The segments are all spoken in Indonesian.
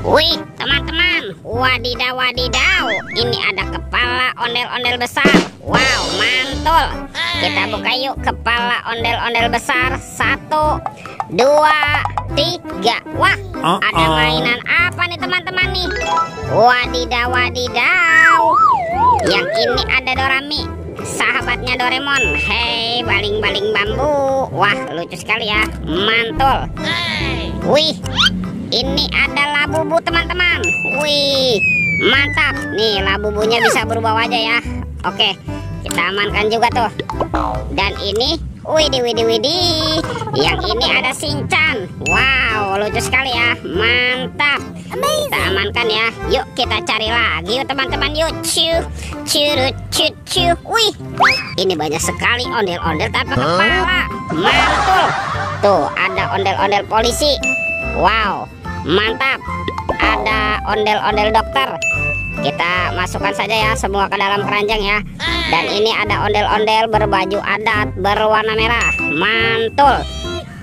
Wih, teman-teman, wadidaw wadidaw, ini ada kepala ondel-ondel besar. Wow, mantul. Kita buka yuk kepala ondel-ondel besar. 1, 2, 3. Wah, ada mainan apa nih teman-teman nih? Wadidaw wadidaw. Yang ini ada Dorami, sahabatnya Doraemon. Hei, baling-baling bambu. Wah, lucu sekali ya, mantul. Wih, ini ada Labubu teman-teman. Wih, mantap. Nih Labubunya bisa berubah wajah ya. Oke, kita amankan juga tuh. Dan ini, widih. Yang ini ada Shinchan. Wow, lucu sekali ya, mantap. Kita amankan ya. Yuk kita cari lagi yuk teman-teman. Yuk, cu. Wih, ini banyak sekali ondel-ondel tanpa kepala. Mantul. Tuh ada ondel-ondel polisi. Wow, mantap. Ada ondel-ondel dokter. Kita masukkan saja ya semua ke dalam keranjang ya. Dan ini ada ondel-ondel berbaju adat berwarna merah. Mantul.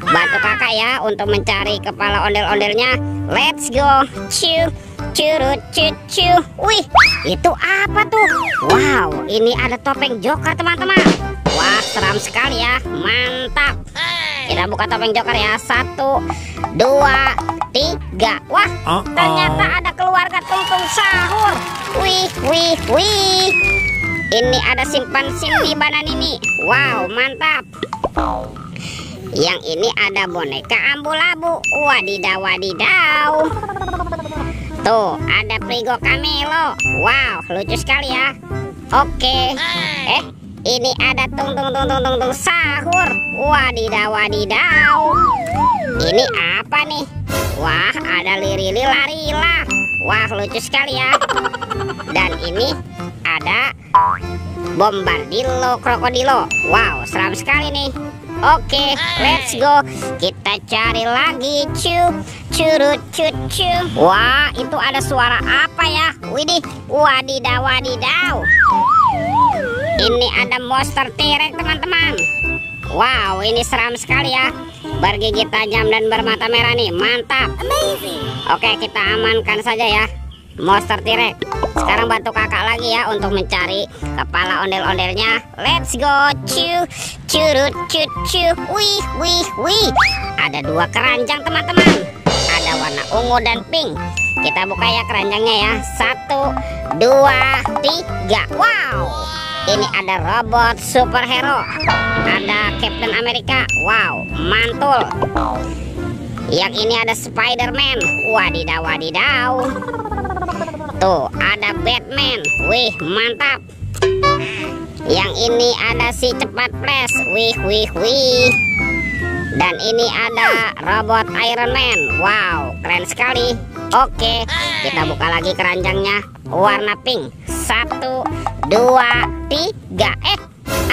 Bantu kakak ya untuk mencari kepala ondel-ondelnya. Let's go. Cu. Wih, itu apa tuh? Wow, ini ada topeng Joker teman-teman. Wah, seram sekali ya, mantap. Kita buka topeng Joker ya. 1, 2, 3. Wah, ternyata ada keluarga Tung Sahur. Wih. Ini ada simpan Cindy Bananini. Wow, mantap. Yang ini ada boneka Ambu-Labu. Wadidaw. Tuh, ada Prigo Camelo. Wow, lucu sekali ya. Oke. Ini ada Tung Sahur. Wadidaw. Ini apa nih? Wah, ada Lirili Larila. Wah, lucu sekali ya. Dan ini ada Bombardilo Krokodilo. Wow, seram sekali nih. Oke, let's go. Kita cari lagi. Cu. Wah, itu ada suara apa ya? Widih, wadidaw. Ini ada monster T-Rex teman-teman. Wow, ini seram sekali ya. Bergigi tajam dan bermata merah nih, mantap. Oke, kita amankan saja ya monster T-Rex. Sekarang bantu kakak lagi ya untuk mencari kepala ondel-ondelnya. Let's go. Cu. Wih. Ada 2 keranjang teman-teman. Ada warna ungu dan pink. Kita buka ya keranjangnya ya. 1, 2, 3. Wow, ini ada robot superhero. Ada Captain America. Wow, mantul. Yang ini ada Spider-Man. Wadidaw. Tuh, ada Batman. Wih, mantap. Yang ini ada si cepat flash. Wih. Dan ini ada robot Iron Man. Wow, keren sekali. Oke, kita buka lagi keranjangnya. Warna pink. 1, 2, 3.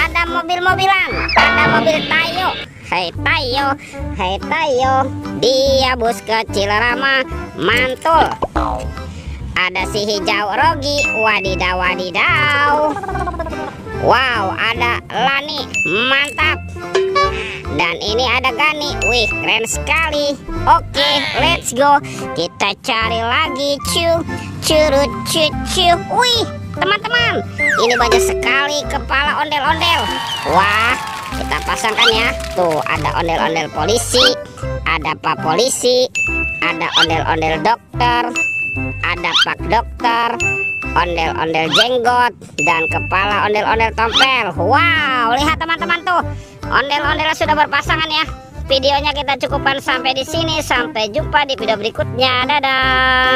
Ada mobil-mobilan. Ada mobil Tayo. Hei Tayo. Dia bus kecil ramah. Mantul. Ada si hijau Rogi. Wadidaw. Wow, ada Lani. Mantap. Dan ini ada Gani. Wih, keren sekali. Oke, let's go. Kita cari lagi. Cu. Wih, teman-teman, ini banyak sekali kepala ondel-ondel. Wah, kita pasangkan ya. Tuh, ada ondel-ondel polisi, ada pak polisi, ada ondel-ondel dokter, ada pak dokter, ondel-ondel jenggot, dan kepala ondel-ondel tompel. Wow, lihat teman-teman tuh, ondel-ondel sudah berpasangan ya. Videonya kita cukupkan sampai di sini. Sampai jumpa di video berikutnya. Dadah.